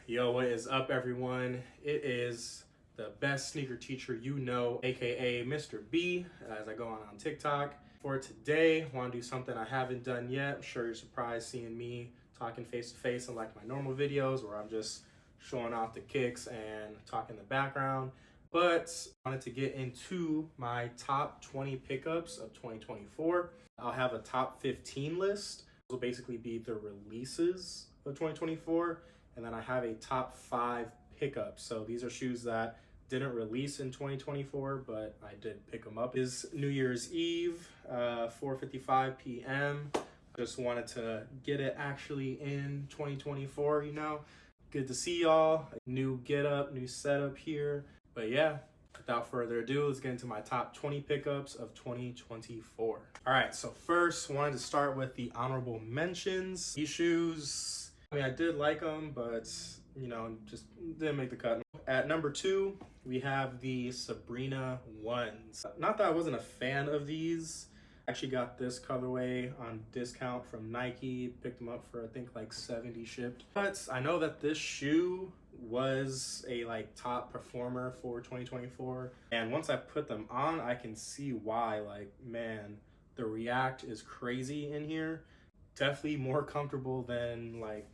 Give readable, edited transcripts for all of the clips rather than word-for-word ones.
Yo, what is up, everyone? It is the best sneaker teacher you know, aka Mr. B, as I go on TikTok. For today, I want to do something I haven't done yet. I'm sure you're surprised seeing me talking face to face unlike my normal videos where I'm just showing off the kicks and talking in the background. But I wanted to get into my top 20 pickups of 2024. I'll have a top 15 list. This will basically be the releases of 2024. And then I have a top 5 pickups. So these are shoes that didn't release in 2024, but I did pick them up. It's New Year's Eve, 4:55 p.m. Just wanted to get it actually in 2024, you know. Good to see y'all. New get up, new setup here. But yeah, without further ado, let's get into my top 20 pickups of 2024. All right, so first, wanted to start with the honorable mentions. These shoes, I mean, I did like them, but, you know, just didn't make the cut. At number 2, we have the Sabrina 1s. Not that I wasn't a fan of these. I actually got this colorway on discount from Nike. Picked them up for, I think, like 70 shipped. But I know that this shoe was a top performer for 2024. And once I put them on, I can see why. Like, man, the React is crazy in here. Definitely more comfortable than like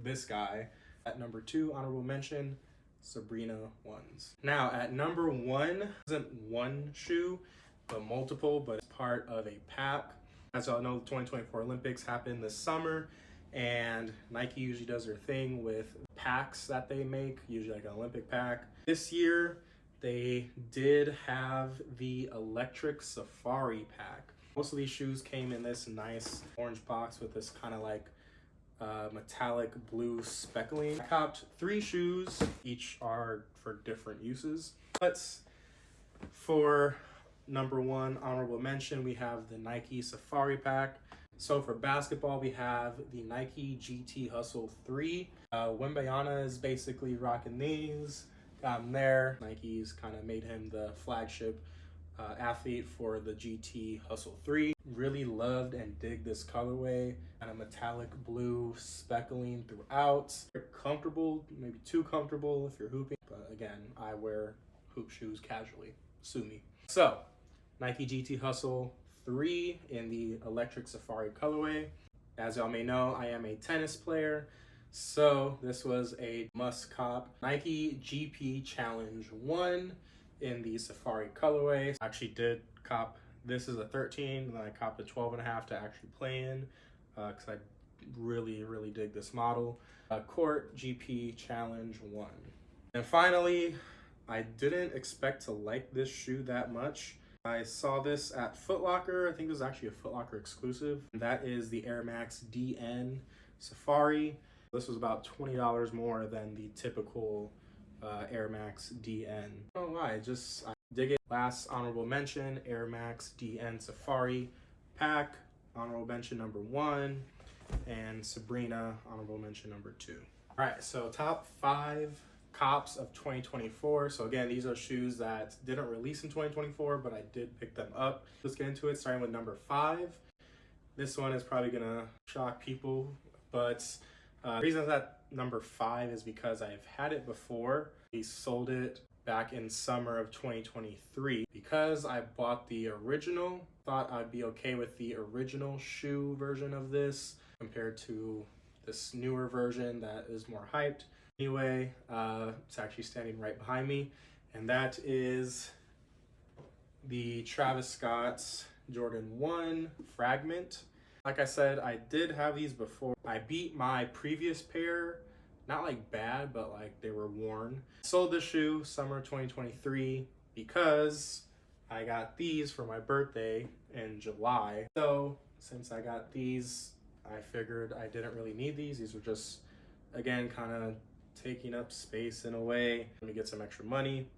this guy. At number 2, honorable mention, Sabrina 1s. Now at number 1, isn't one shoe, but multiple, but it's part of a pack. As y'all know, the 2024 Olympics happen this summer, and Nike usually does their thing with packs that they make, usually like an Olympic pack. This year, they did have the Electric Safari pack. Most of these shoes came in this nice orange box with this kind of like metallic blue speckling. I copped 3 shoes, each are for different uses. But for number 1 honorable mention, we have the Nike Safari pack. So for basketball, we have the Nike GT Hustle 3. Wembanyama is basically rocking these. Got him there. Nike's kind of made him the flagship athlete for the GT Hustle 3. Really loved and dig this colorway, and a metallic blue speckling throughout. They're comfortable, maybe too comfortable if you're hooping, but again, I wear hoop shoes casually. Sue me. So, Nike GT Hustle 3 in the Electric Safari colorway. As y'all may know, I am a tennis player, so this was a must cop. Nike GP Challenge 1 in the Safari colorway. I actually did cop, this is a 13, and then I copped a 12.5 to actually play in, because I really dig this model. Court GP Challenge 1. And finally, I didn't expect to like this shoe that much. I saw this at Foot Locker. I think this is actually a Foot Locker exclusive. That is the Air Max DN Safari. This was about $20 more than the typical Air Max DN. I don't know why, I dig it. Last honorable mention, Air Max DN Safari pack, honorable mention number 1, and Sabrina, honorable mention number 2. All right, so top 5 cops of 2024. So again, these are shoes that didn't release in 2024, but I did pick them up. Let's get into it, starting with number 5. This one is probably gonna shock people, but the reason that number 5 is because I've had it before. We sold it back in summer of 2023. Because I bought the original, thought I'd be okay with the original shoe version of this compared to this newer version that is more hyped. Anyway, it's actually standing right behind me, and that is the Travis Scott's Jordan 1 Fragment. Like I said, I did have these before. I beat my previous pair, not like bad, but like they were worn. Sold this shoe summer 2023 because I got these for my birthday in July. So since I got these, I figured I didn't really need these. These were just, again, kind of taking up space in a way. Let me get some extra money.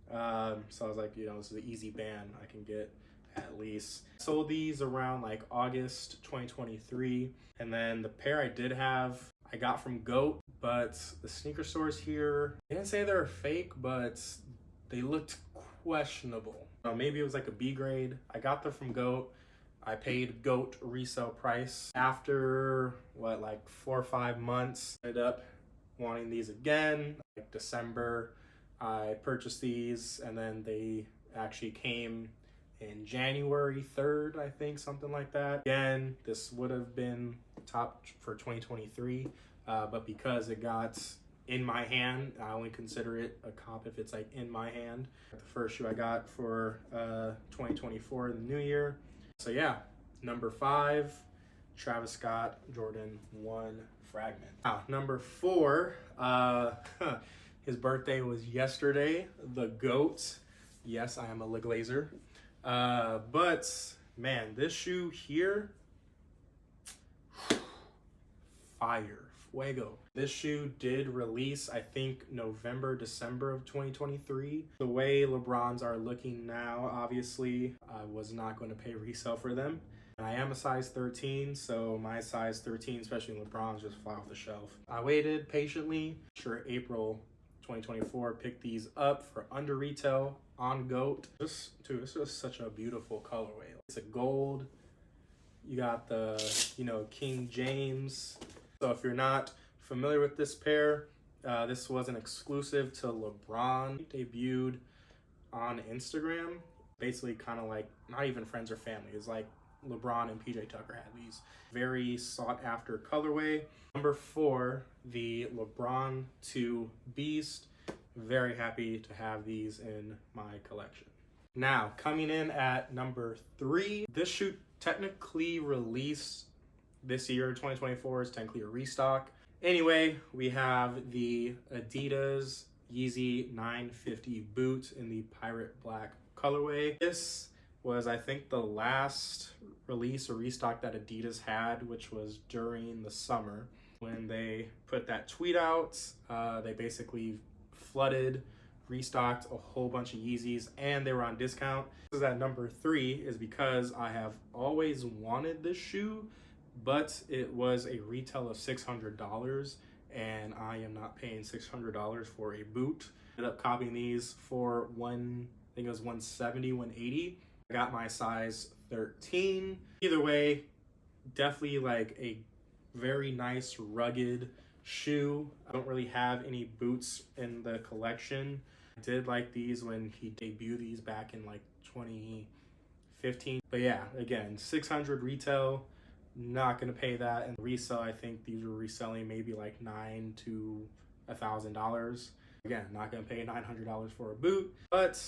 So I was like, you know, this is an easy ban I can get at least. Sold these around like August 2023. And then the pair I did have, I got from GOAT, but the sneaker stores here, they didn't say they were fake, but they looked questionable. Maybe it was like a B grade. I got them from GOAT. I paid GOAT resale price. After, like 4 or 5 months, ended up wanting these again. Like December, I purchased these, and then they actually came in January 3rd, I think, something like that. Again, this would have been top for 2023, but because it got in my hand, I only consider it a comp if it's like in my hand. The first shoe I got for 2024 in the new year. So yeah, number 5, Travis Scott Jordan 1 Fragment. Number 4, his birthday was yesterday, the GOAT. Yes, I am a LeGlazer. But man, this shoe here, fire, fuego. This shoe did release, I think, November, December of 2023. The way LeBrons are looking now, obviously, I was not going to pay resale for them. I am a size 13, so my size 13, especially LeBrons, just fly off the shelf. I waited patiently. Sure, April 2024, picked these up for under retail on GOAT. This is such a beautiful colorway. It's a gold. You got the, King James. So if you're not familiar with this pair, this was an exclusive to LeBron. He debuted on Instagram. Basically kind of like, not even friends or family. It's like LeBron and PJ Tucker had these. Very sought after colorway. Number 4, the LeBron 2 Beast. Very happy to have these in my collection. Now, coming in at number 3, this shoe technically released this year, 2024, is technically a restock. Anyway, we have the Adidas Yeezy 950 boot in the Pirate Black colorway. This was, I think, the last release or restock that Adidas had, which was during the summer. When they put that tweet out, they basically flooded, restocked a whole bunch of Yeezys, and they were on discount. This is at number 3 is because I have always wanted this shoe, but it was a retail of $600, and I am not paying $600 for a boot. Ended up copying these for I think it was $170, $180. I got my size 13. Either way, definitely like a very nice rugged shoe. I don't really have any boots in the collection. I did like these when he debuted these back in like 2015. But yeah, again, 600 retail, not gonna pay that. And resell, I think these were reselling maybe like $900 to $1,000. Again, not gonna pay $900 for a boot, but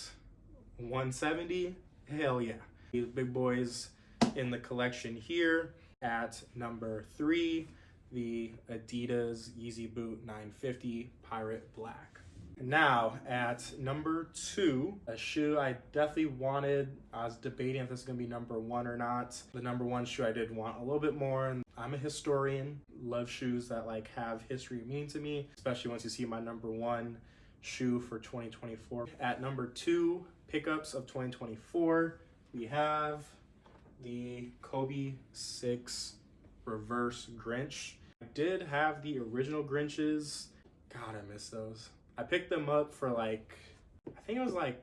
$170, hell yeah. These big boys in the collection here. At number 3, the Adidas Yeezy Boot 950 Pirate Black. Now at number 2, a shoe I definitely wanted. I was debating if this is gonna be number 1 or not. The number 1 shoe I did want a little bit more, and I'm a historian, love shoes that like have history mean to me, especially once you see my number 1 shoe for 2024. At number 2 pickups of 2024, we have the Kobe 6 Reverse Grinch. I did have the original Grinches. God, I miss those. I picked them up for like, I think it was like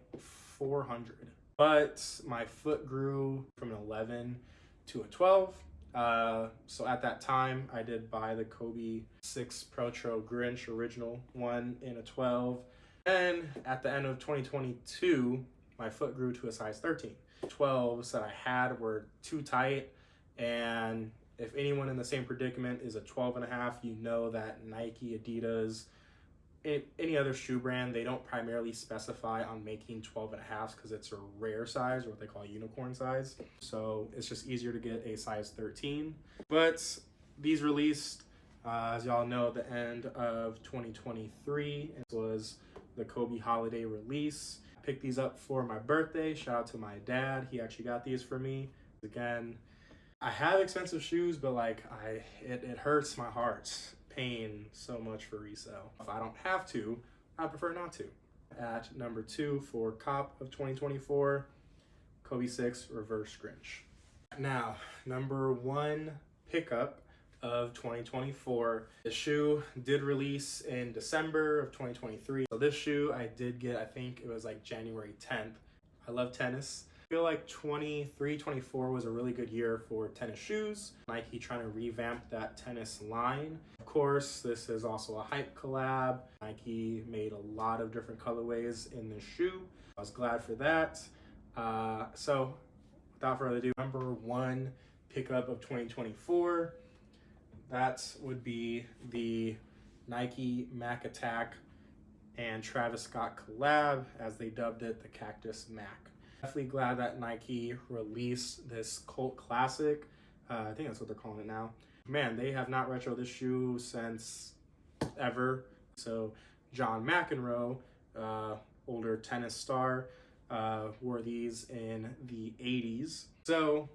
$400. But my foot grew from an 11 to a 12. So at that time, I did buy the Kobe 6 Pro Tro Grinch original one in a 12. And at the end of 2022, my foot grew to a size 13. 12s that I had were too tight, and if anyone in the same predicament is a 12.5, you know that Nike, Adidas, any other shoe brand, they don't primarily specify on making 12.5s because it's a rare size, or what they call a unicorn size. So it's just easier to get a size 13. But these released, as y'all know, at the end of 2023. It was the Kobe holiday release. Picked these up for my birthday. Shout out to my dad. He actually got these for me. Again, I have expensive shoes, but like it hurts my heart paying so much for resale. If I don't have to, I prefer not to. At number 2 for Cop of 2024, Kobe 6 Reverse Grinch. Now, number 1 pickup of 2024. The shoe did release in December of 2023. So this shoe I did get, I think it was like January 10th. I love tennis. I feel like 23-24 was a really good year for tennis shoes. Nike trying to revamp that tennis line. Of course, this is also a hype collab. Nike made a lot of different colorways in this shoe. I was glad for that. So without further ado, number one pickup of 2024, that would be the Nike Mac Attack and Travis Scott collab, as they dubbed it, the Cactus Mac. Definitely glad that Nike released this cult classic. I think that's what they're calling it now. Man, they have not retro this shoe since ever. So John McEnroe, older tennis star, wore these in the 80s. So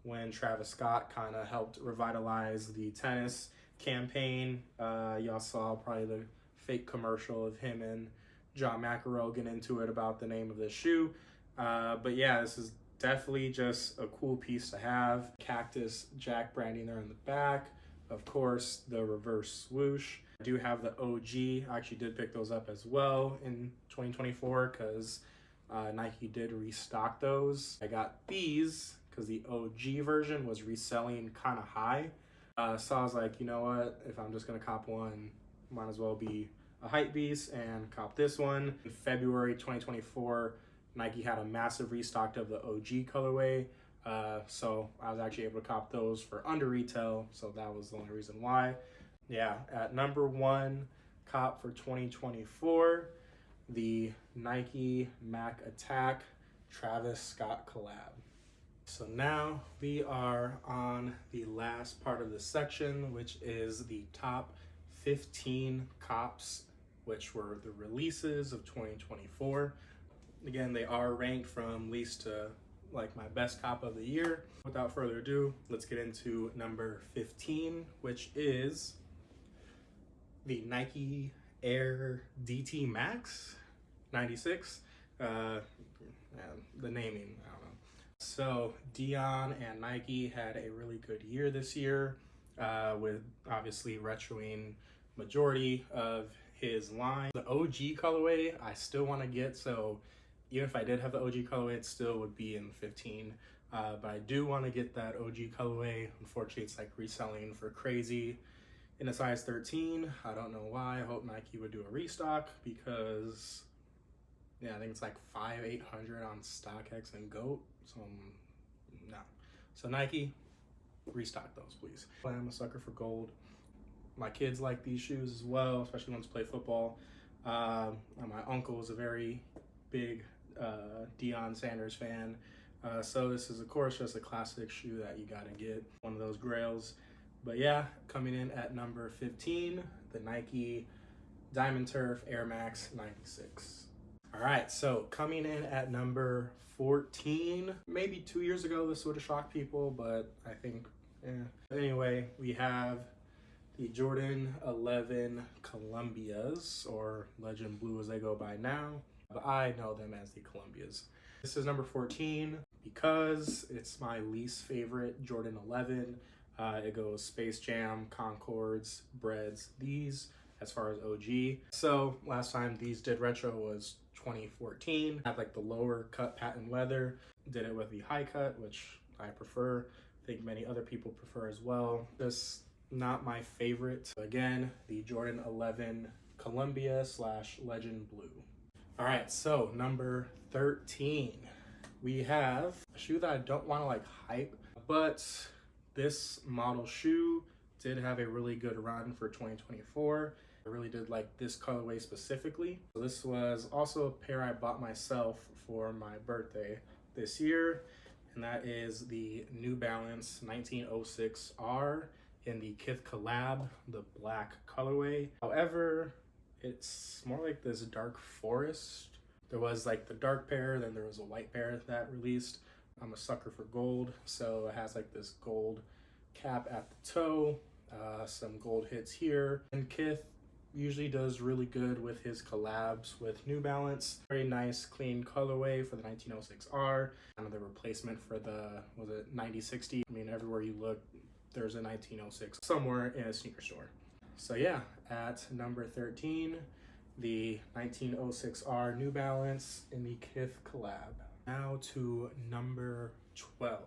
when Travis Scott kind of helped revitalize the tennis campaign, y'all saw probably the fake commercial of him and John McEnroe getting into it about the name of the shoe. But yeah, this is definitely just a cool piece to have. Cactus Jack branding there in the back. Of course, the reverse swoosh. I do have the OG. I actually did pick those up as well in 2024 because Nike did restock those. I got these because the OG version was reselling kind of high. So I was like, you know what? If I'm just going to cop one, might as well be a hype beast and cop this one. In February 2024, Nike had a massive restock of the OG colorway, so I was actually able to cop those for under retail, so that was the only reason why. Yeah, at number one cop for 2024, the Nike Mac Attack Travis Scott collab. So now we are on the last part of the section, which is the top 15 cops, which were the releases of 2024. Again, they are ranked from least to like my best cop of the year. Without further ado, let's get into number 15, which is the Nike Air DT Max 96. The naming, I don't know. So Dion and Nike had a really good year this year, with obviously retroing majority of his line. The OG colorway I still want to get, so even if I did have the OG colorway, it still would be in 15. But I do want to get that OG colorway. Unfortunately, it's like reselling for crazy in a size 13. I don't know why. I hope Nike would do a restock because, yeah, I think it's like 800 on StockX and GOAT. So, no. So Nike, restock those, please. I'm a sucker for gold. My kids like these shoes as well, especially ones who play football. My uncle is a very big Deion Sanders fan, so this is of course just a classic shoe that you gotta get, one of those grails. But yeah, coming in at number 15, the Nike Diamond Turf Air Max 96. All right, so coming in at number 14, maybe 2 years ago this would have shocked people, but I think anyway, we have the Jordan 11 Columbias, or Legend Blue as they go by now, but I know them as the Columbias. This is number 14 because it's my least favorite Jordan 11. It goes Space Jam, Concords, Breads, these as far as OG. So last time these did retro was 2014. Had like the lower cut patent leather. Did it with the high cut, which I prefer. I think many other people prefer as well. Just not my favorite. Again, the Jordan 11 Columbia / Legend Blue. All right, so number 13, we have a shoe that I don't want to like hype, but this model shoe did have a really good run for 2024. I really did like this colorway specifically. So this was also a pair I bought myself for my birthday this year, and that is the New Balance 1906R in the Kith collab, the black colorway. However, it's more like this dark forest. There was like the dark pair, then there was a white pair that released. I'm a sucker for gold, so it has like this gold cap at the toe, some gold hits here. And Kith usually does really good with his collabs with New Balance. Very nice, clean colorway for the 1906R. Kind of the replacement for the, was it 9060? I mean, everywhere you look, there's a 1906 somewhere in a sneaker store. So yeah, at number 13, the 1906R New Balance in the Kith collab. Now to number 12.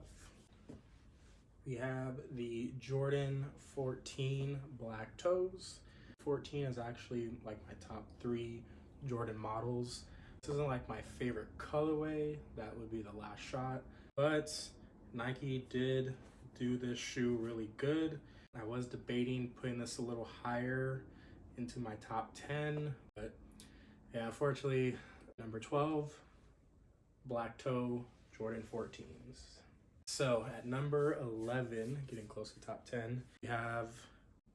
we have the Jordan 14 Black Toes. 14 is actually like my top 3 Jordan models. This isn't like my favorite colorway, that would be the Last Shot, but Nike did do this shoe really good. I was debating putting this a little higher into my top 10, but yeah, unfortunately, number 12, Black Toe Jordan 14s. So at number 11, getting close to top 10, we have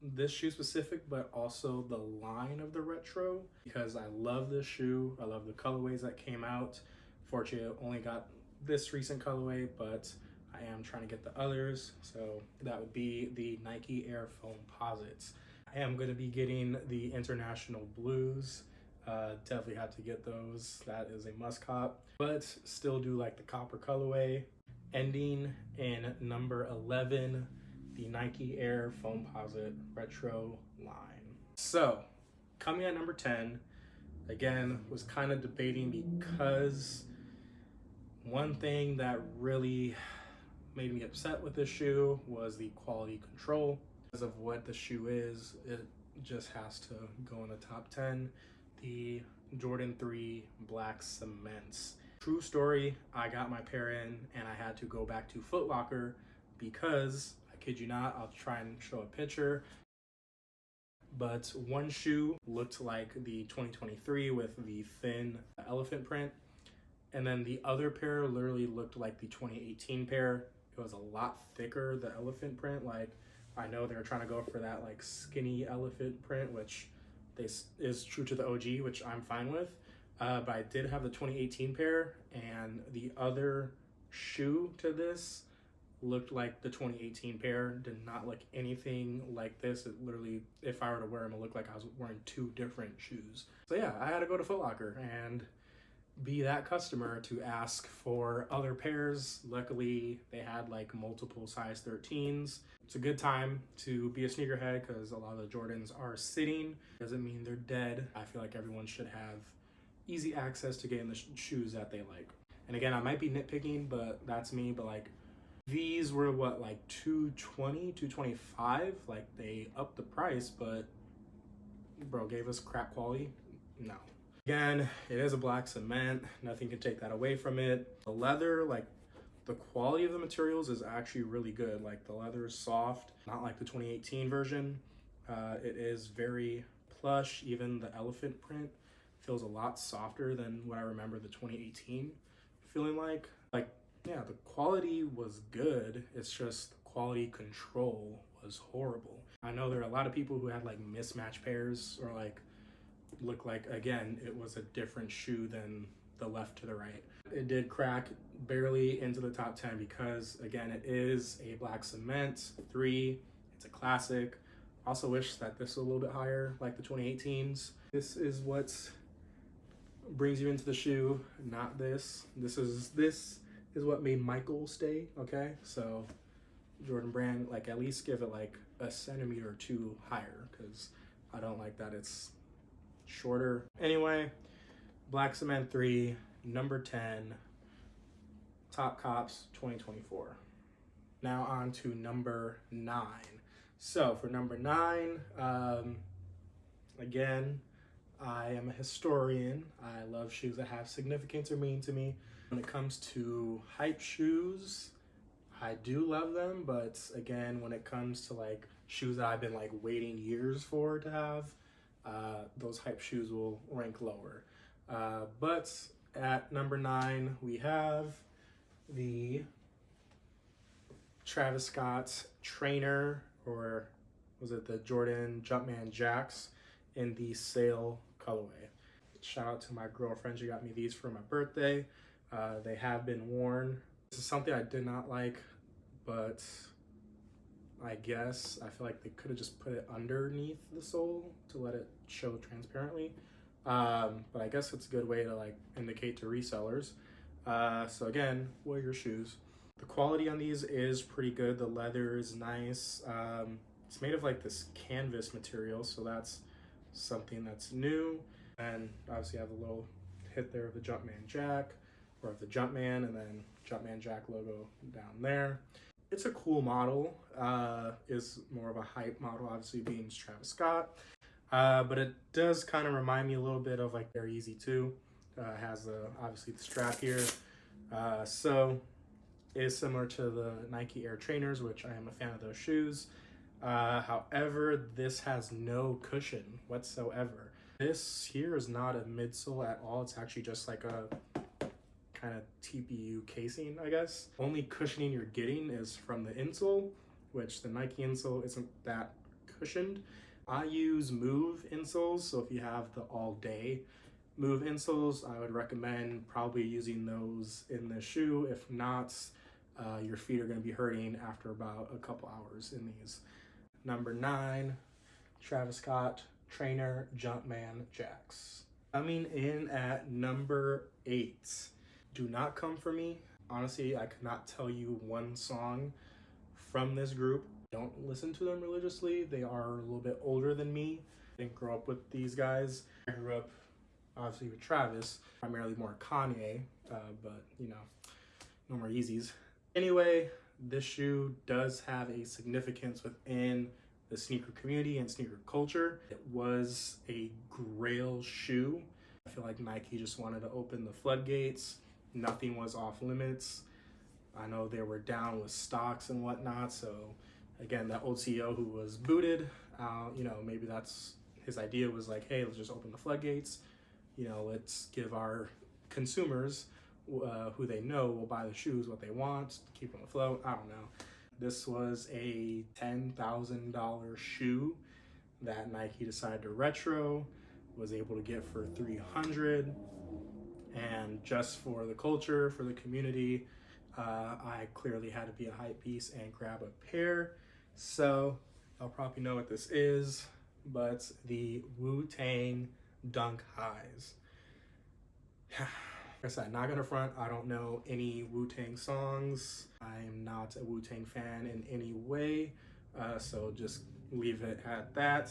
this shoe specific, but also the line of the retro, because I love this shoe. I love the colorways that came out. Fortunately, I only got this recent colorway, but I am trying to get the others. So that would be the Nike Air Foamposites. I am going to be getting the International Blues. Definitely have to get those. That is a must cop, but still do like the copper colorway. Ending in number 11, the Nike Air Foamposite Retro line. So coming at number 10, again, was kind of debating, because one thing that really made me upset with this shoe was the quality control. Because of what the shoe is, it just has to go in the top 10. The Jordan 3 Black Cements. True story, I got my pair in and I had to go back to Foot Locker because, I kid you not, I'll try and show a picture, but one shoe looked like the 2023 with the thin elephant print, and then the other pair literally looked like the 2018 pair. It was a lot thicker, the elephant print. Like, I know they were trying to go for that like skinny elephant print, which is true to the OG, which I'm fine with. But I did have the 2018 pair, and the other shoe to this looked like the 2018 pair. Did not look anything like this. It literally, if I were to wear them, it looked like I was wearing 2 different shoes. So yeah, I had to go to Foot Locker and be that customer to ask for other pairs. Luckily, they had like multiple size 13s. It's a good time to be a sneakerhead because a lot of the Jordans are sitting. Doesn't mean they're dead. I feel like everyone should have easy access to getting the shoes that they like. And again, I might be nitpicking, but that's me. But like, these were what, like $220, $225? Like, they upped the price, but bro, gave us crap quality? No. Again, it is a black cement. Nothing can take that away from it. The leather, like, the quality of the materials is actually really good. Like, the leather is soft, not like the 2018 version. It is very plush. Even the elephant print feels a lot softer than what I remember the 2018 feeling like. Like, yeah, the quality was good. It's just the quality control was horrible. I know there are a lot of people who had like mismatched pairs, or like look like, again, it was a different shoe than the left to the right. It did crack barely into the top 10 because, again, it is a black cement 3. It's a classic. Also wish that this was a little bit higher, like the 2018s. This is what brings you into the shoe, not this. This is what made Michael stay, okay? So Jordan Brand, like, at least give it like a centimeter or 2 higher, because I don't like that it's shorter. Anyway, Black Cement 3, number 10, Top Cops 2024. Now on to number 9. So for number 9, again, I am a historian. I love shoes that have significance or meaning to me. When it comes to hype shoes, I do love them, but again, when it comes to like shoes that I've been like waiting years for to have, those hype shoes will rank lower. But at number 9, we have the Travis Scott Trainer, or was it the Jordan Jumpman Jacks in the Sail colorway. Shout out to my girlfriend. She got me these for my birthday. They have been worn. This is something I did not like, but I guess I feel like they could have just put it underneath the sole to let it show transparently. But I guess it's a good way to like indicate to resellers. So again, wear your shoes. The quality on these is pretty good. The leather is nice. It's made of like this canvas material, so that's something that's new. And obviously I have a little hit there of the Jumpman Jack, or of the Jumpman, and then Jumpman Jack logo down there. It's a cool model. Is more of a hype model, obviously being Travis Scott. But it does kind of remind me a little bit of like Air Yeezy 2. Has obviously the strap here. So is similar to the Nike Air Trainers, which I am a fan of those shoes. However, this has no cushion whatsoever. This here is not a midsole at all. It's actually just like a kind of TPU casing, I guess. Only cushioning you're getting is from the insole, which the Nike insole isn't that cushioned. I use Move insoles, so if you have the all day Move insoles, I would recommend probably using those in the shoe. If not, your feet are going to be hurting after about a couple hours in these. Number 9, Travis Scott Trainer Jumpman Jacks. Coming in at number 8, Do Not Come For Me. Honestly, I could not tell you one song from this group. Don't listen to them religiously. They are a little bit older than me. I didn't grow up with these guys. I grew up obviously with Travis, primarily more Kanye, but you know, no more Yeezys. Anyway, this shoe does have a significance within the sneaker community and sneaker culture. It was a grail shoe. I feel like Nike just wanted to open the floodgates. Nothing was off limits. I know they were down with stocks and whatnot, so again, that old CEO who was booted, maybe that's his idea, was like, hey, let's just open the floodgates. Let's give our consumers who they know will buy the shoes what they want, keep them afloat. I don't know. This was a $10,000 shoe that Nike decided to retro, was able to get for $300, and just for the culture, for the community, I clearly had to be a hype beast and grab a pair. So I'll probably know what this is, but the Wu-Tang Dunk Highs. Like I said, not gonna front, I don't know any Wu-Tang songs. I'm not a Wu-Tang fan in any way, so just leave it at that.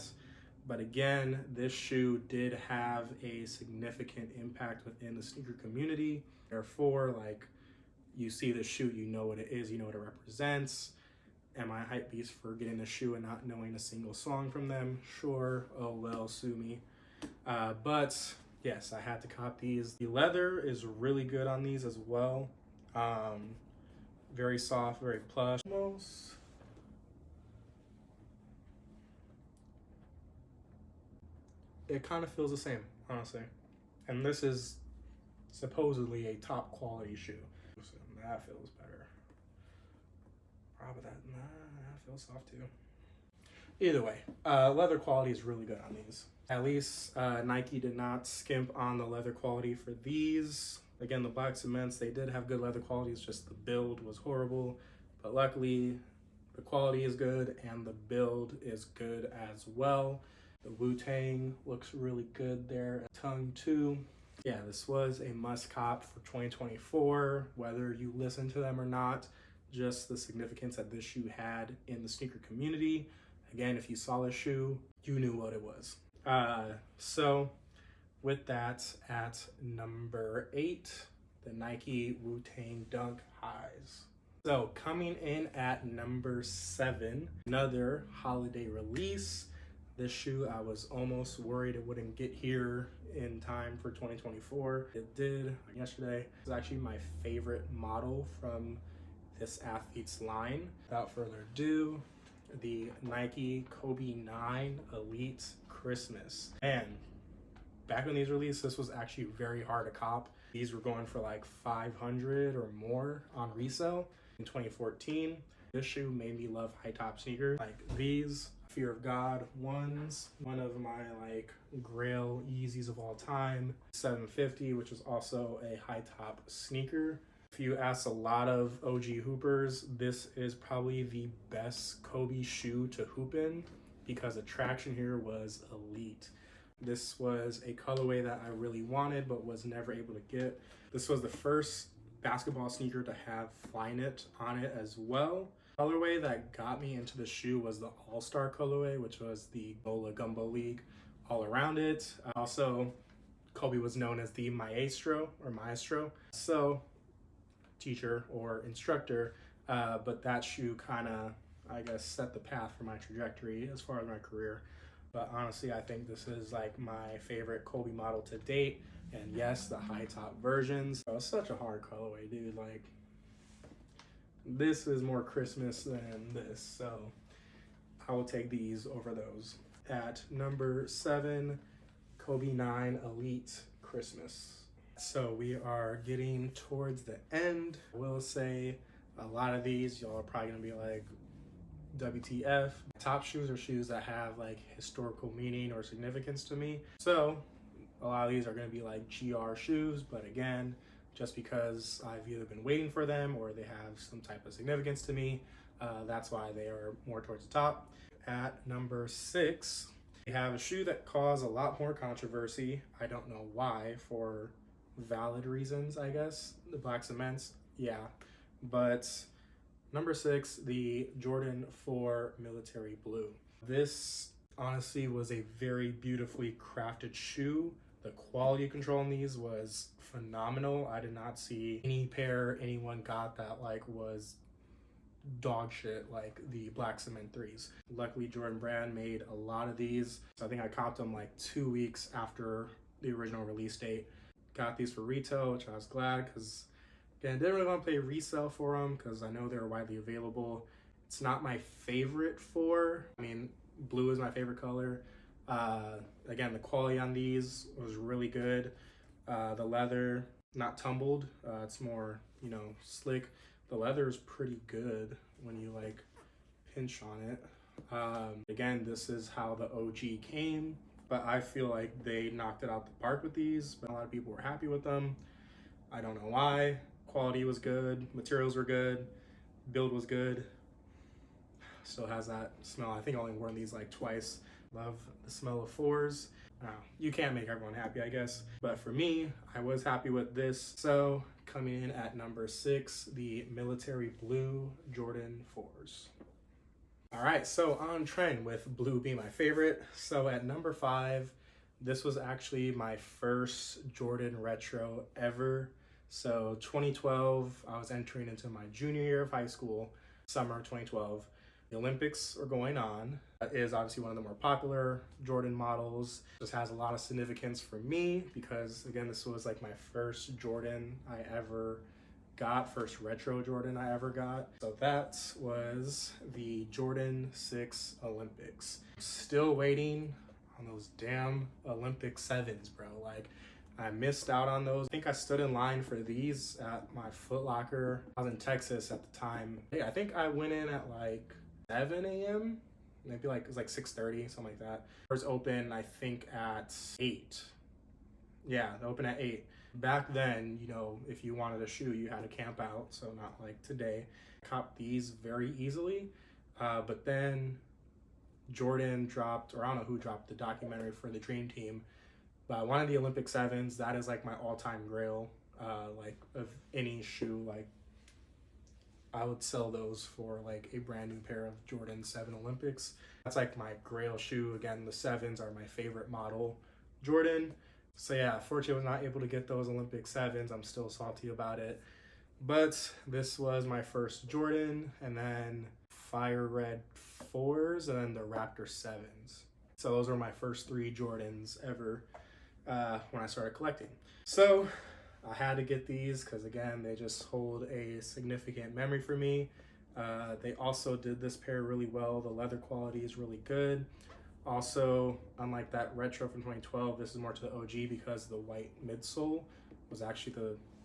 But again, this shoe did have a significant impact within the sneaker community. Therefore, like, you see the shoe, you know what it is, you know what it represents. Am I a hype beast for getting the shoe and not knowing a single song from them? Sure, oh well, sue me. But yes, I had to cop these. The leather is really good on these as well. Very soft, very plush. Almost. It kind of feels the same, honestly. And this is supposedly a top quality shoe. So that feels better. Probably that feels soft too. Either way, leather quality is really good on these. At least Nike did not skimp on the leather quality for these. Again, the black cements, they did have good leather quality, it's just the build was horrible. But luckily, the quality is good and the build is good as well. The Wu-Tang looks really good there. Tongue too. Yeah, this was a must cop for 2024, whether you listen to them or not. Just the significance that this shoe had in the sneaker community. Again, if you saw this shoe, you knew what it was. So with that, at number 8, the Nike Wu-Tang Dunk Highs. So coming in at number 7, another holiday release. This shoe, I was almost worried it wouldn't get here in time for 2024. It did yesterday. It's actually my favorite model from this athlete's line. Without further ado, the Nike Kobe 9 Elite Christmas. And back when these released, this was actually very hard to cop. These were going for like $500 or more on resale in 2014. This shoe made me love high top sneakers like these. Fear of God ones, one of my like grail Yeezys of all time. 750, which is also a high top sneaker. If you ask a lot of OG hoopers, this is probably the best Kobe shoe to hoop in because the traction here was elite. This was a colorway that I really wanted but was never able to get. This was the first basketball sneaker to have Flyknit on it as well. Colorway that got me into the shoe was the All-Star colorway, which was the Bola Gumbo League all around it. Also, Kobe was known as the Maestro. So, teacher or instructor, but that shoe kind of, I guess, set the path for my trajectory as far as my career. But honestly, I think this is like my favorite Kobe model to date. And yes, the high top versions. Oh, it's such a hard colorway, dude. Like, this is more Christmas than this. So I will take these over those. At number 7, Kobe 9 Elite Christmas. So we are getting towards the end. I will say a lot of these, y'all are probably gonna be like, WTF. Top shoes are shoes that have like historical meaning or significance to me. So a lot of these are gonna be like GR shoes, but again, just because I've either been waiting for them or they have some type of significance to me, that's why they are more towards the top. At number 6, we have a shoe that caused a lot more controversy. I don't know why, for valid reasons, I guess. The black cements, yeah. But number 6, the Jordan 4 Military Blue. This honestly was a very beautifully crafted shoe. The quality control on these was phenomenal. I did not see any pair anyone got that like was dog shit like the black cement 3s. Luckily, Jordan Brand made a lot of these. So I think I copped them like 2 weeks after the original release date. Got these for retail, which I was glad because, again, didn't really want to pay resale for them because I know they're widely available. It's not my favorite 4. I mean, blue is my favorite color. Again, the quality on these was really good. The leather, not tumbled. It's more, you know, slick. The leather is pretty good when you like pinch on it. Again, this is how the OG came, but I feel like they knocked it out the park with these, but a lot of people were happy with them. I don't know why. Quality was good, materials were good, build was good. Still has that smell. I think I only worn these like twice. Love the smell of 4s. You can't make everyone happy, I guess. But for me, I was happy with this. So coming in at number 6, the Military Blue Jordan 4s. All right, so on trend with blue being my favorite. So at number 5, this was actually my first Jordan retro ever. So 2012, I was entering into my junior year of high school, summer 2012. The Olympics are going on. It is obviously one of the more popular Jordan models. Just has a lot of significance for me because, again, this was like my first Jordan I ever got, first retro Jordan I ever got. So that was the Jordan 6 Olympics. Still waiting on those damn Olympic 7s, bro. Like, I missed out on those. I think I stood in line for these at my Foot Locker. I was in Texas at the time. Yeah, I think I went in at like 7 a.m. Maybe like, it was like 6:30, something like that. Doors open, I think, at 8. Yeah, they open at 8. Back then, you know, if you wanted a shoe, you had to camp out, so not like today. Copped these very easily, but then Jordan dropped, or I don't know who dropped the documentary for the Dream Team, but one of the Olympic 7s, that is like my all-time grail, like of any shoe. Like, I would sell those for like a brand new pair of Jordan 7 Olympics. That's like my grail shoe. Again, the 7s are my favorite model Jordan. So yeah, fortunately I was not able to get those Olympic 7s. I'm still salty about it. But this was my first Jordan, and then Fire Red 4s, and then the Raptor 7s. So those were my first 3 Jordans ever when I started collecting. So I had to get these because, again, they just hold a significant memory for me. They also did this pair really well. The leather quality is really good. Also, unlike that retro from 2012, this is more to the OG because the white midsole was actually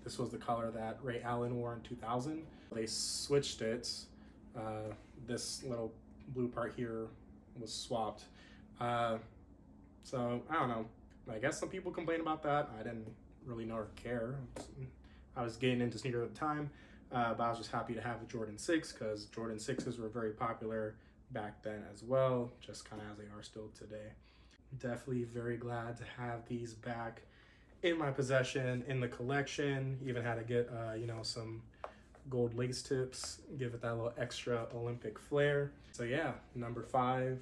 this was the color that Ray Allen wore in 2000. They switched it. This little blue part here was swapped. So I don't know. I guess some people complain about that. I didn't really know or care. I was getting into sneakers at the time, but I was just happy to have a Jordan 6 because Jordan 6s were very popular back then as well, just kind of as they are still today. Definitely very glad to have these back in my possession, in the collection. Even had to get you know, some gold lace tips, give it that little extra Olympic flair. So yeah, number 5,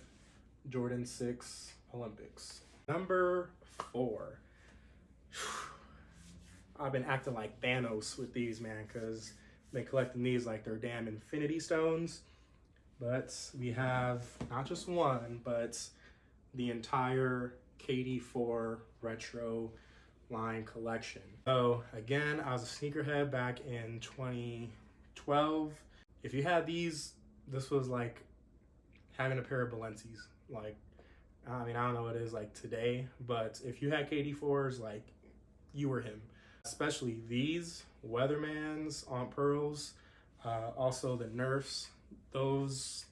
Jordan 6 Olympics. Number 4. I've been acting like Thanos with these, man, because They collecting these like they're damn infinity stones. But we have not just one, but the entire KD4 retro line collection. So again, I was a sneakerhead back in 2012. If you had these, this was like having a pair of Balenci's. Like, I mean, I don't know what it is like today, but if you had KD4s, like, you were him. Especially these Weathermans on Pearls, also the Nerfs. Those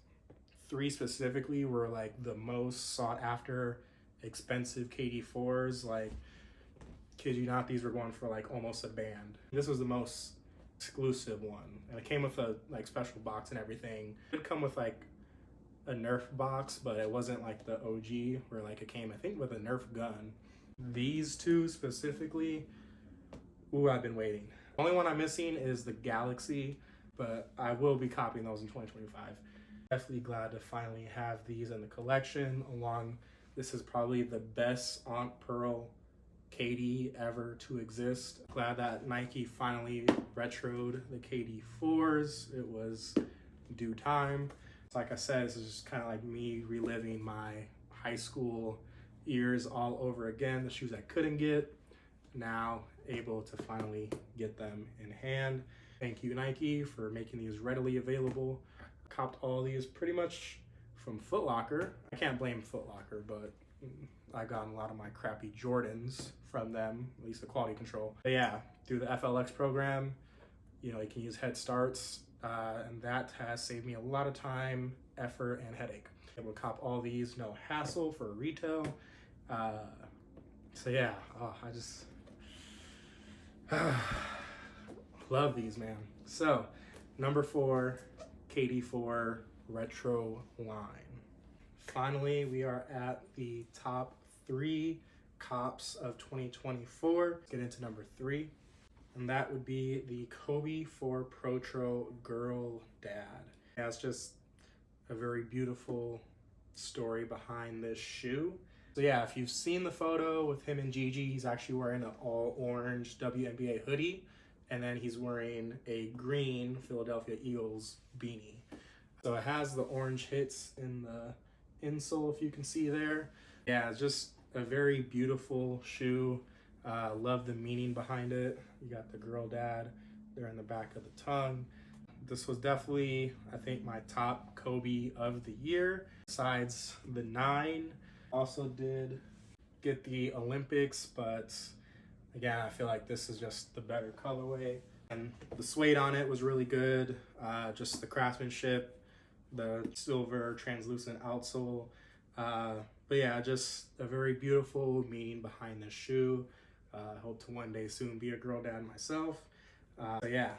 three specifically were like the most sought after expensive KD4s. Like, kid you not, these were going for like almost a band. This was the most exclusive one, and it came with a like special box and everything. It did come with like a Nerf box, but it wasn't like the OG where like it came, I think, with a Nerf gun. These two specifically, ooh, I've been waiting. The only one I'm missing is the Galaxy, but I will be copying those in 2025. Definitely glad to finally have these in the collection. This is probably the best Aunt Pearl KD ever to exist. Glad that Nike finally retroed the KD4s. It was due time. Like I said, this is just kind of like me reliving my high school years all over again. The shoes I couldn't get, now able to finally get them in hand. Thank you, Nike, for making these readily available. Copped all these pretty much from Foot Locker. I can't blame Foot Locker, but I got a lot of my crappy Jordans from them, at least the quality control. But yeah, through the FLX program, you know, you can use head starts, and that has saved me a lot of time, effort, and headache. Able to cop all these, no hassle for retail. So yeah, I just love these, man. So number 4, KD4 retro line. Finally, we are at the top 3 cops of 2024. Let's get into number 3. And that would be the Kobe 4 Protro Girl Dad. Yeah, it's just a very beautiful story behind this shoe. So yeah, if you've seen the photo with him and Gigi, he's actually wearing an all orange WNBA hoodie, and then he's wearing a green Philadelphia Eagles beanie. So it has the orange hits in the insole, if you can see there. Yeah, it's just a very beautiful shoe. Love the meaning behind it. You got the girl dad there in the back of the tongue. This was definitely, I think, my top Kobe of the year. Besides the 9, also did get the Olympics, but again, I feel like this is just the better colorway. And the suede on it was really good. Just the craftsmanship, the silver translucent outsole. But yeah, just a very beautiful meaning behind this shoe. I hope to one day soon be a girl dad myself. So yeah,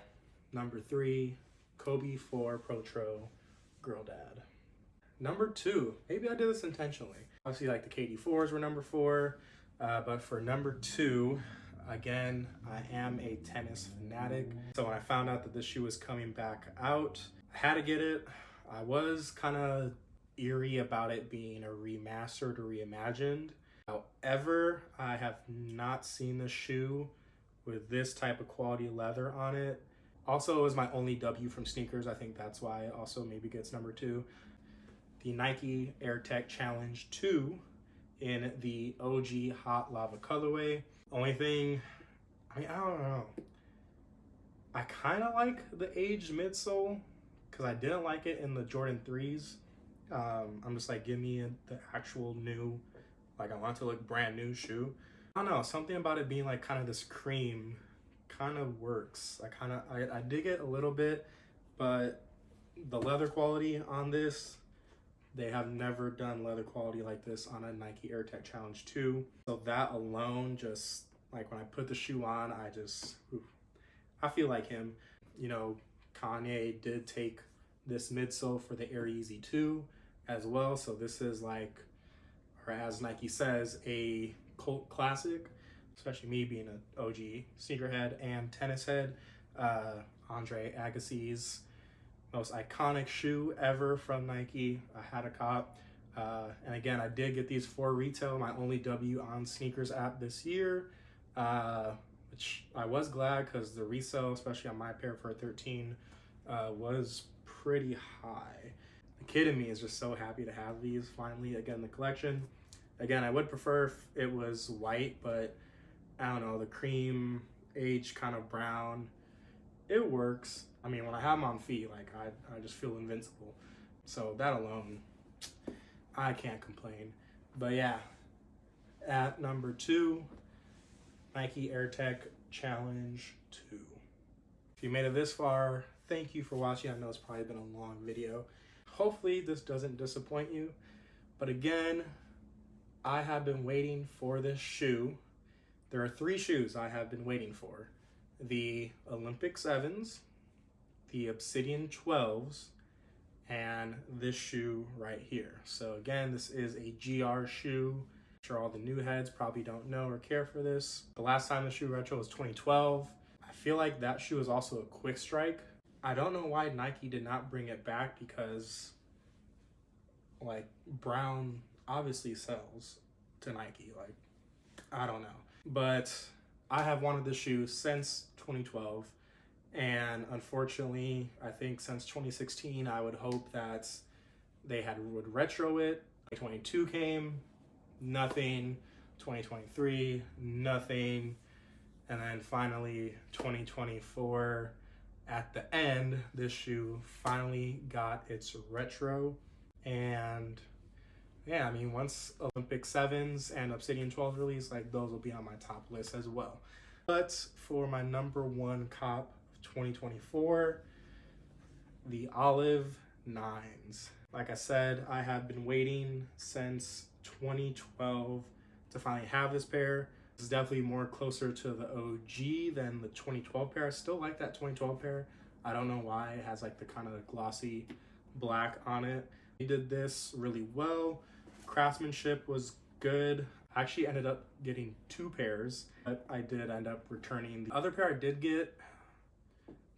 number 3, Kobe 4 Protro Girl Dad. Number 2, maybe I did this intentionally. Obviously, like the KD4s were number 4, but for number 2, again, I am a tennis fanatic. So when I found out that this shoe was coming back out, I had to get it. I was kind of eerie about it being a remastered or reimagined. However, I have not seen the shoe with this type of quality leather on it. Also, it was my only W from sneakers. I think that's why it also maybe gets number 2. The Nike Air Tech Challenge 2 in the OG Hot Lava colorway. Only thing, I mean, I don't know. I kind of like the aged midsole because I didn't like it in the Jordan 3s. I'm just like, give me the actual new, like, I want it to look brand new shoe. I don't know, something about it being like kind of this cream kind of works. I dig it a little bit, but the leather quality on this, they have never done leather quality like this on a Nike Air Tech Challenge 2. So that alone, just like when I put the shoe on, I feel like him. You know, Kanye did take this midsole for the Air Yeezy 2 as well. So this is like, or as Nike says, a cult classic, especially me being an OG sneakerhead and tennis head. Andre Agassi's most iconic shoe ever from Nike. I had a cop. And again, I did get these for retail, my only W on sneakers app this year, which I was glad because the resale, especially on my pair for a 13, was pretty high. The kid in me is just so happy to have these finally again in the collection. Again, I would prefer if it was white, but I don't know, the cream, age kind of brown, it works. I mean, when I have them on feet, like I just feel invincible. So that alone, I can't complain. But yeah, at number 2, Nike Air Tech Challenge 2. If you made it this far, thank you for watching. I know it's probably been a long video. Hopefully this doesn't disappoint you. But again, I have been waiting for this shoe. There are 3 shoes I have been waiting for. The Olympic 7s, the Obsidian 12s, and this shoe right here. So again, this is a GR shoe. I'm sure all the new heads probably don't know or care for this. The last time the shoe retro was 2012. I feel like that shoe is also a quick strike. I don't know why Nike did not bring it back because like brown obviously sells to Nike. Like, I don't know. But I have wanted this shoe since 2012. And unfortunately, I think since 2016, I would hope that they would retro it. 2022 came, nothing. 2023, nothing. And then finally, 2024, at the end, this shoe finally got its retro. And yeah, I mean, once Olympic 7s and Obsidian 12 release, like those will be on my top list as well. But for my number 1 cop of 2024, the Olive 9s. Like I said, I have been waiting since 2012 to finally have this pair. It's definitely more closer to the OG than the 2012 pair. I still like that 2012 pair. I don't know why. It has like the kind of glossy black on it. He did this really well. Craftsmanship was good. I actually ended up getting 2 pairs, but I did end up returning. The other pair I did get,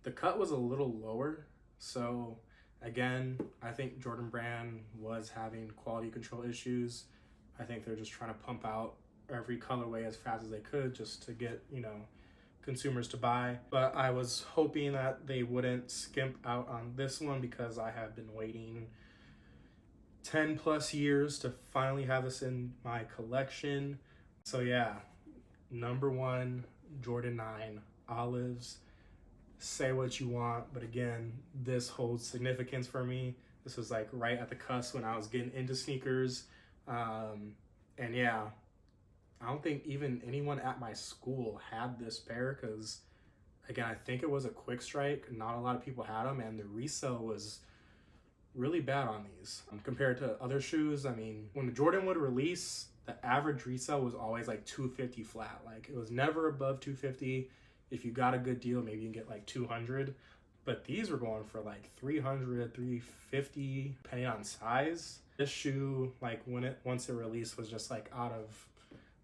the cut was a little lower. So again, I think Jordan Brand was having quality control issues. I think they're just trying to pump out every colorway as fast as they could just to get, you know, consumers to buy. But I was hoping that they wouldn't skimp out on this one because I have been waiting 10 plus years to finally have this in my collection. So yeah, number 1, Jordan 9 Olives. Say what you want, but again, this holds significance for me. This was like right at the cusp when I was getting into sneakers. And yeah, I don't think even anyone at my school had this pair because, again, I think it was a quick strike. Not a lot of people had them, and the resale was really bad on these compared to other shoes. I mean, when the Jordan would release, the average resale was always like $250 flat. Like, it was never above $250. If you got a good deal, maybe you can get like $200. But these were going for like $300, $350, depending on size. This shoe, like once it released, was just like out of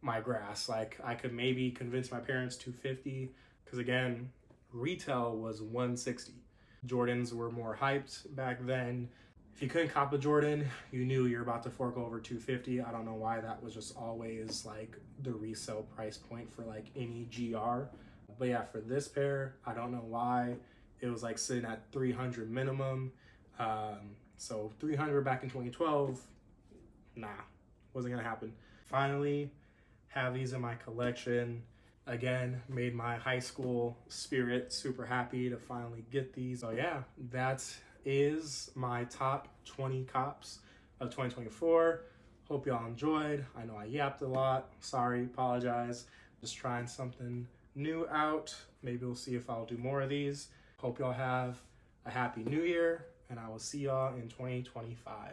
my grasp. Like, I could maybe convince my parents $250 because again, retail was $160. Jordans were more hyped back then. If you couldn't cop a Jordan, you knew you're about to fork over $250. I don't know why that was just always like the resale price point for like any GR. But yeah, for this pair, I don't know why it was like sitting at $300 minimum. So $300 back in 2012, nah, wasn't gonna happen. Finally, have these in my collection. Again, made my high school spirit super happy to finally get these. So yeah, that is my top 20 cops of 2024. Hope y'all enjoyed. I know I yapped a lot. Sorry, apologize. Just trying something new out. Maybe we'll see if I'll do more of these. Hope y'all have a happy new year, and I will see y'all in 2025.